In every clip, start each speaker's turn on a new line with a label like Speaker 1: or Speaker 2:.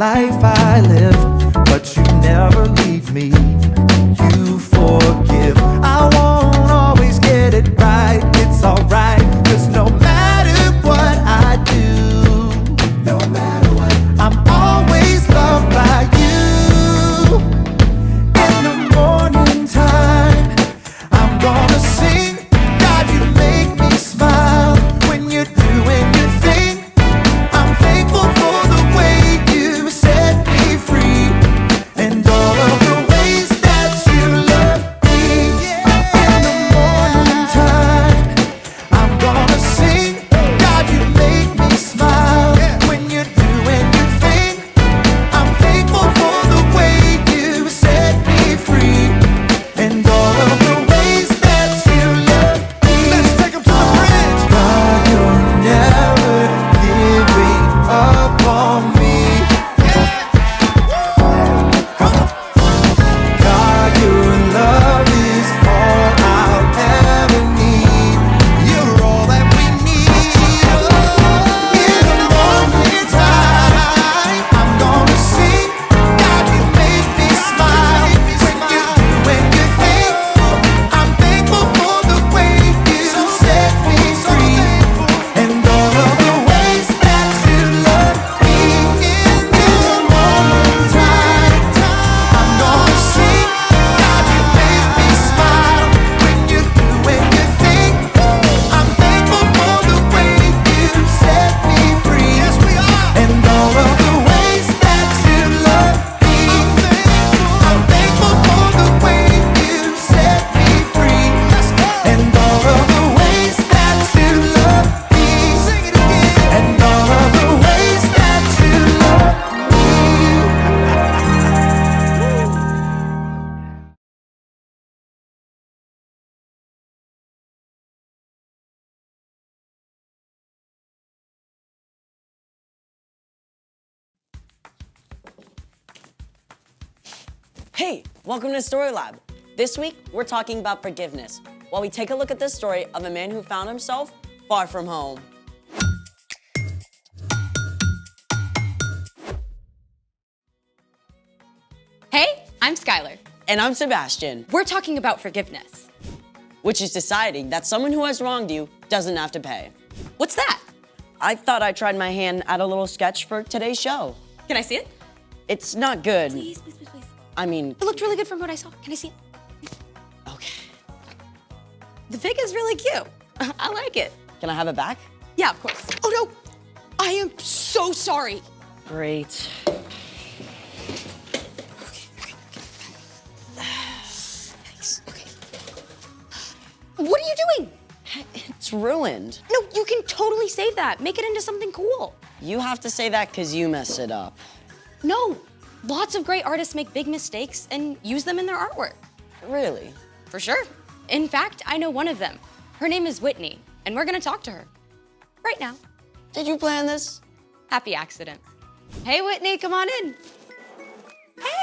Speaker 1: life I live, but you never leave me. You forgive. I won't always get it right. It's alright, 'cause no matter what I do, no matter what, I'm always loved by you. In the morning time, I'm gonna sing. God, you make me smile when you're doing your thing. I'm thankful for the way you set me free, and all of the ways that you love me. In the morning time, I'm gonna sing. God, you make me smile when you're doing your thing. I'm thankful for the way you set me free, and all of the ways that you love me. Let's take 'em to the bridge. God, you're never giving up on me. God, your love is all I'll ever need. You're all that we need. In the morning time, I'm gonna sing. God, you make me smile when you think. I'm thankful for the way you set me free, and all of the ways that you love me. In the morning time, I'm gonna sing. God, you make me smile when you think. I'm thankful for the way you set me free. Yes, we are. And all of the ways that you love me. I'm thankful for the way you set me free. And all of the ways that you love me. Sing it again. And all of the ways that you love me.
Speaker 2: Hey, welcome to Story Lab. This week, we're talking about forgiveness, while we take a look at the story of a man who found himself far from home.
Speaker 3: Hey, I'm Skylar.
Speaker 2: And I'm Sebastian,
Speaker 3: We're talking about forgiveness.
Speaker 2: which is deciding that someone who has wronged you doesn't have to pay.
Speaker 3: What's that?
Speaker 2: I thought I tried my hand at a little sketch for today's show.
Speaker 3: Can I see it?
Speaker 2: It's not good.
Speaker 3: Please, please, please, please.
Speaker 2: I mean,
Speaker 3: It looked really good from what I saw. Can I see it?
Speaker 2: okay.
Speaker 3: The pig is really cute. I like it.
Speaker 2: Can I have it back?
Speaker 3: Yeah, of course. Oh no! I am so sorry.
Speaker 2: Great.
Speaker 3: Thanks. Okay. What are you doing?
Speaker 2: It's ruined.
Speaker 3: No, you can totally save that. Make it into something cool.
Speaker 2: You have to say that because you messed it up.
Speaker 3: No, lots of great artists make big mistakes and use them in their artwork.
Speaker 2: Really?
Speaker 3: For sure. In fact, I know one of them. Her name is Whitney, and we're gonna talk to her. Right now.
Speaker 2: Did you plan this?
Speaker 3: Happy accident. Hey, Whitney, come on in.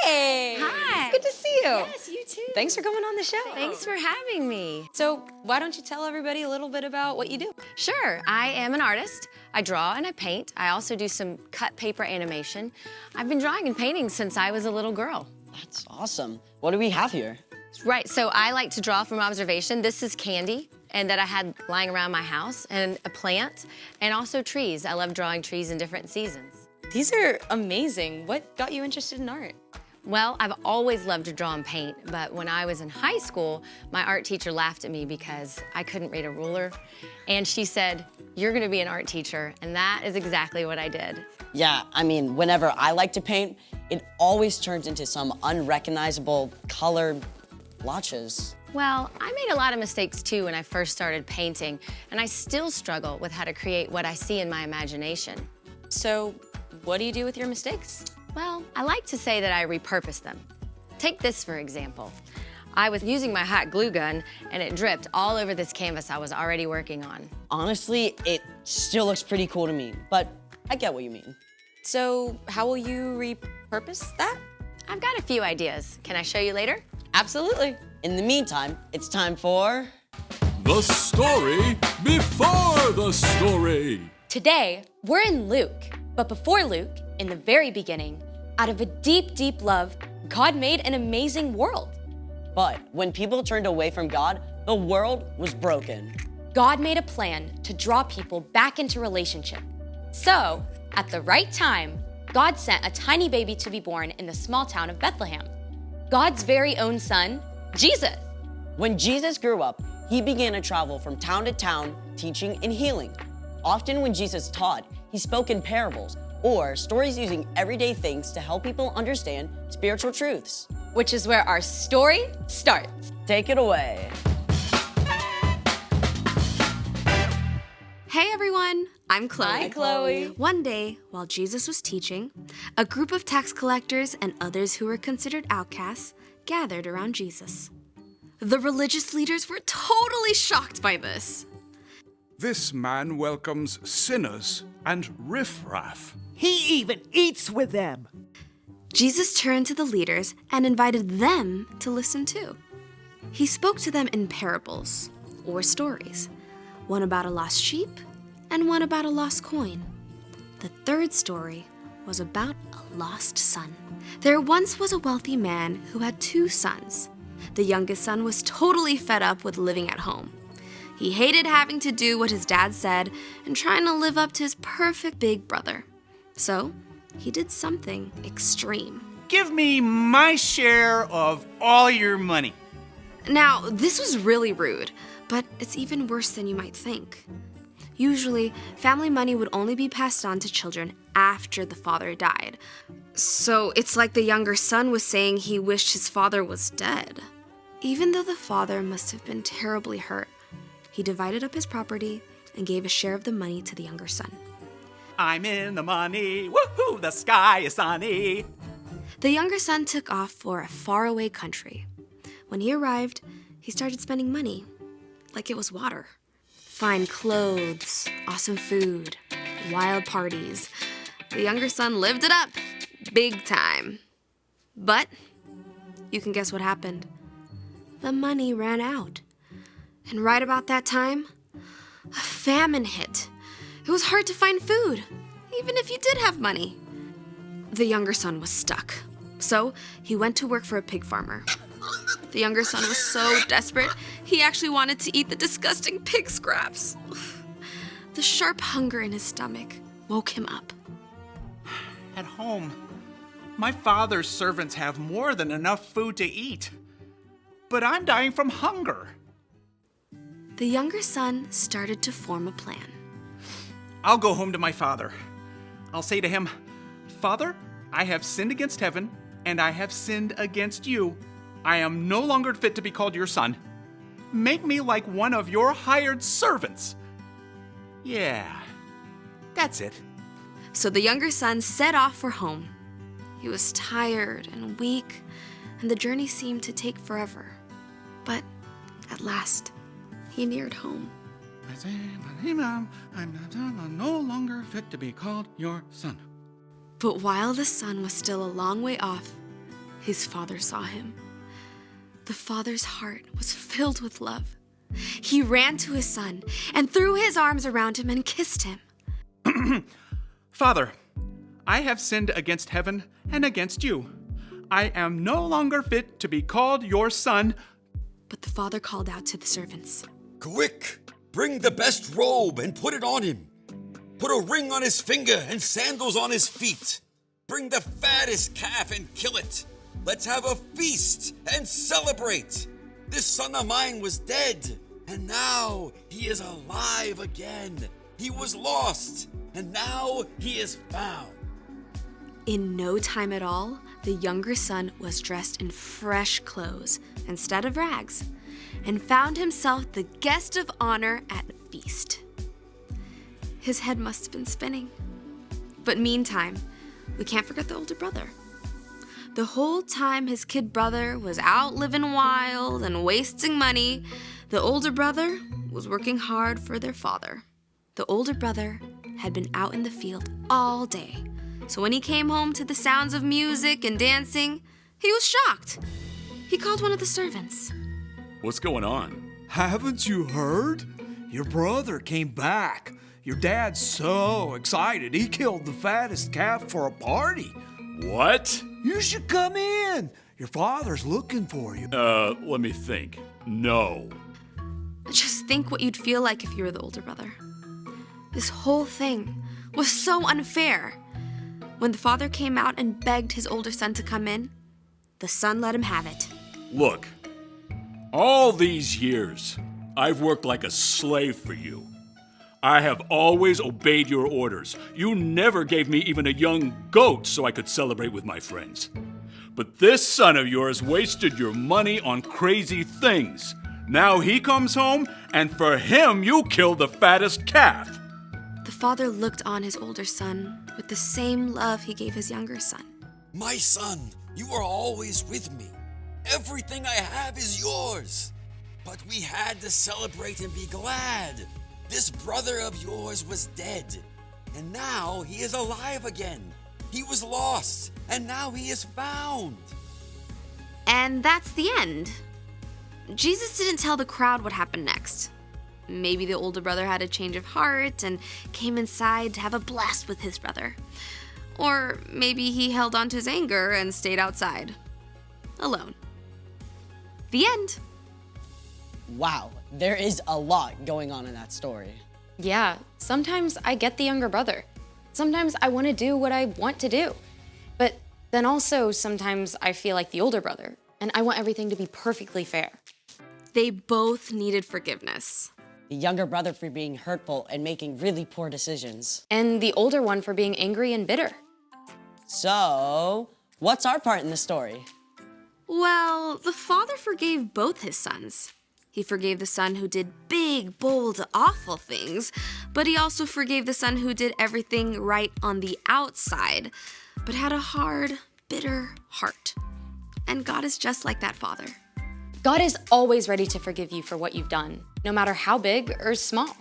Speaker 3: Hey.
Speaker 4: Hi.
Speaker 3: Good to see you.
Speaker 4: Yes, you too.
Speaker 3: Thanks for coming on the show.
Speaker 4: Thanks for having me.
Speaker 3: So, why don't you tell everybody a little bit about what you do?
Speaker 4: Sure, I am an artist. I draw and I paint. I also do some cut paper animation. I've been drawing and painting since I was a little girl.
Speaker 2: That's awesome. What do we have here?
Speaker 4: Right, so I like to draw from observation. This is candy, and that I had lying around my house, and a plant, and also trees. I love drawing trees in different seasons.
Speaker 3: These are amazing. What got you interested in art?
Speaker 4: Well, I've always loved to draw and paint, but when I was in high school, my art teacher laughed at me because I couldn't read a ruler. And she said, "You're gonna be an art teacher," and that is exactly what I did.
Speaker 2: Yeah, I mean, whenever I like to paint, it always turns into some unrecognizable color blotches.
Speaker 4: Well, I made a lot of mistakes too when I first started painting, and I still struggle with how to create what I see in my imagination.
Speaker 3: So, what do you do with your mistakes?
Speaker 4: Well, I like to say that I repurpose them. Take this, for example. I was using my hot glue gun, and it dripped all over this canvas I was already working on.
Speaker 2: Honestly, it still looks pretty cool to me, but I get what you mean.
Speaker 3: So, how will you repurpose that?
Speaker 4: I've got a few ideas. Can I show you later?
Speaker 3: Absolutely.
Speaker 2: In the meantime, it's time for...
Speaker 5: The story before the story.
Speaker 3: Today, we're in Luke. But before Luke, in the very beginning, Out of a deep, deep love, God made an amazing world.
Speaker 2: But when people turned away from God, the world was broken.
Speaker 3: God made a plan to draw people back into relationship. So, at the right time, God sent a tiny baby to be born in the small town of Bethlehem. God's very own son, Jesus.
Speaker 2: When Jesus grew up, he began to travel from town to town, teaching and healing. Often when Jesus taught, he spoke in parables or stories using everyday things to help people understand spiritual truths.
Speaker 3: Which is where our story starts.
Speaker 2: Take it away.
Speaker 6: Hey everyone, I'm Chloe.
Speaker 3: Hi, Chloe.
Speaker 6: One day, while Jesus was teaching, a group of tax collectors and others who were considered outcasts gathered around Jesus. The religious leaders were totally shocked by this.
Speaker 7: This man welcomes sinners and riffraff.
Speaker 8: He even eats with them.
Speaker 6: Jesus turned to the leaders and invited them to listen too. He spoke to them in parables, or stories, one about a lost sheep and one about a lost coin. The third story was about a lost son. There once was a wealthy man who had 2 sons. The youngest son was totally fed up with living at home. He hated having to do what his dad said and trying to live up to his perfect big brother. So, he did something extreme.
Speaker 9: Give me my share of all your money.
Speaker 6: Now, this was really rude, but it's even worse than you might think. Usually, family money would only be passed on to children after the father died. So it's like the younger son was saying he wished his father was dead. Even though the father must have been terribly hurt, he divided up his property and gave a share of the money to the younger son.
Speaker 9: I'm in the money. Woohoo, the sky is sunny.
Speaker 6: The younger son took off for a faraway country. When he arrived, he started spending money like it was water. Fine clothes, awesome food, wild parties. The younger son lived it up, big time. But you can guess what happened. The money ran out. And right about that time, a famine hit. It was hard to find food, even if you did have money. The younger son was stuck, so he went to work for a pig farmer. The younger son was so desperate, he actually wanted to eat the disgusting pig scraps. The sharp hunger in his stomach woke him up.
Speaker 9: At home, my father's servants have more than enough food to eat. But I'm dying from hunger.
Speaker 6: The younger son started to form a plan.
Speaker 9: I'll go home to my father. I'll say to him, Father, I have sinned against heaven, and I have sinned against you. I am no longer fit to be called your son. Make me like one of your hired servants. Yeah, that's it.
Speaker 6: So the younger son set off for home. He was tired and weak, and the journey seemed to take forever. But at last, he neared home.
Speaker 9: I'm no longer fit to be called your son.
Speaker 6: But while the son was still a long way off, his father saw him. The father's heart was filled with love. He ran to his son and threw his arms around him and kissed him.
Speaker 9: Father, I have sinned against heaven and against you. I am no longer fit to be called your son.
Speaker 6: But the father called out to the servants.
Speaker 10: Quick! Bring the best robe and put it on him. Put a ring on his finger and sandals on his feet. Bring the fattest calf and kill it. Let's have a feast and celebrate. This son of mine was dead, and now he is alive again. He was lost, and now he is found.
Speaker 6: In no time at all, the younger son was dressed in fresh clothes instead of rags, and found himself the guest of honor at a feast. His head must have been spinning. But meantime, we can't forget the older brother. The whole time his kid brother was out living wild and wasting money, the older brother was working hard for their father. The older brother had been out in the field all day, so when he came home to the sounds of music and dancing, he was shocked. He called one of the servants.
Speaker 5: What's going on?
Speaker 8: Haven't you heard? Your brother came back. Your dad's so excited, he killed the fattest calf for a party.
Speaker 5: What?
Speaker 8: You should come in. Your father's looking for you.
Speaker 5: Let me think. No.
Speaker 6: Just think what you'd feel like if you were the older brother. This whole thing was so unfair. When the father came out and begged his older son to come in, the son let him have it.
Speaker 5: Look, all these years, I've worked like a slave for you. I have always obeyed your orders. You never gave me even a young goat so I could celebrate with my friends. But this son of yours wasted your money on crazy things. Now he comes home, and for him, you killed the fattest calf.
Speaker 6: The father looked on his older son with the same love he gave his younger son.
Speaker 10: My son, you are always with me. Everything I have is yours. But we had to celebrate and be glad. This brother of yours was dead, and now he is alive again. He was lost, and now he is found.
Speaker 6: And that's the end. Jesus didn't tell the crowd what happened next. Maybe the older brother had a change of heart and came inside to have a blast with his brother. Or maybe he held on to his anger and stayed outside, alone. The end.
Speaker 2: Wow, there is a lot going on in that story.
Speaker 3: Yeah, sometimes I get the younger brother. Sometimes I want to do what I want to do. But then also sometimes I feel like the older brother, and I want everything to be perfectly fair.
Speaker 6: They both needed forgiveness.
Speaker 2: The younger brother for being hurtful and making really poor decisions.
Speaker 3: And the older one for being angry and bitter.
Speaker 2: So, what's our part in the story?
Speaker 6: Well, the father forgave both his sons. He forgave the son who did big, bold, awful things, but he also forgave the son who did everything right on the outside, but had a hard, bitter heart. And God is just like that father.
Speaker 3: God is always ready to forgive you for what you've done, no matter how big or small.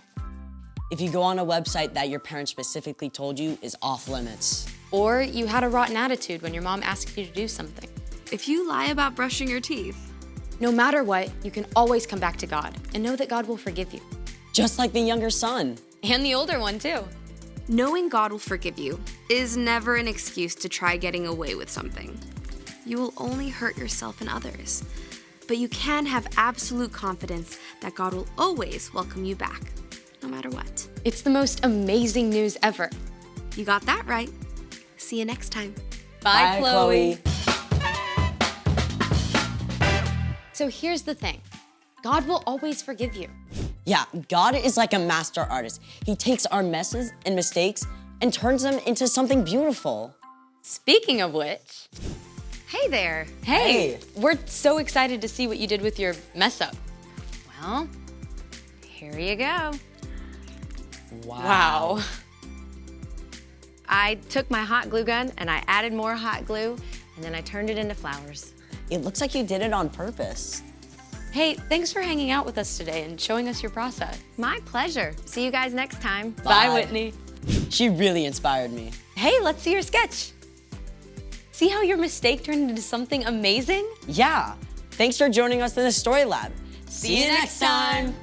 Speaker 2: If you go on a website that your parents specifically told you is off limits.
Speaker 3: Or you had a rotten attitude when your mom asked you to do something.
Speaker 6: If you lie about brushing your teeth.
Speaker 3: No matter what, you can always come back to God and know that God will forgive you.
Speaker 2: Just like the younger son.
Speaker 3: And the older one, too.
Speaker 6: Knowing God will forgive you is never an excuse to try getting away with something. You will only hurt yourself and others. But you can have absolute confidence that God will always welcome you back, no matter what.
Speaker 3: It's the most amazing news ever.
Speaker 6: You got that right. See you next time.
Speaker 3: Bye, Chloe. So here's the thing. God will always forgive you.
Speaker 2: Yeah, God is like a master artist. He takes our messes and mistakes and turns them into something beautiful.
Speaker 3: Speaking of which,
Speaker 4: Hey there.
Speaker 3: hey, we're so excited to see what you did with your mess up.
Speaker 4: Well, here you go.
Speaker 3: Wow.
Speaker 4: I took my hot glue gun and I added more hot glue, and then I turned it into flowers.
Speaker 2: It looks like you did it on purpose.
Speaker 3: Hey, thanks for hanging out with us today and showing us your process.
Speaker 4: My pleasure. See you guys next time.
Speaker 3: Bye, Whitney.
Speaker 2: She really inspired me.
Speaker 3: Hey, let's see your sketch. See how your mistake turned into something amazing?
Speaker 2: Yeah, thanks for joining us in the Story Lab. See you next time.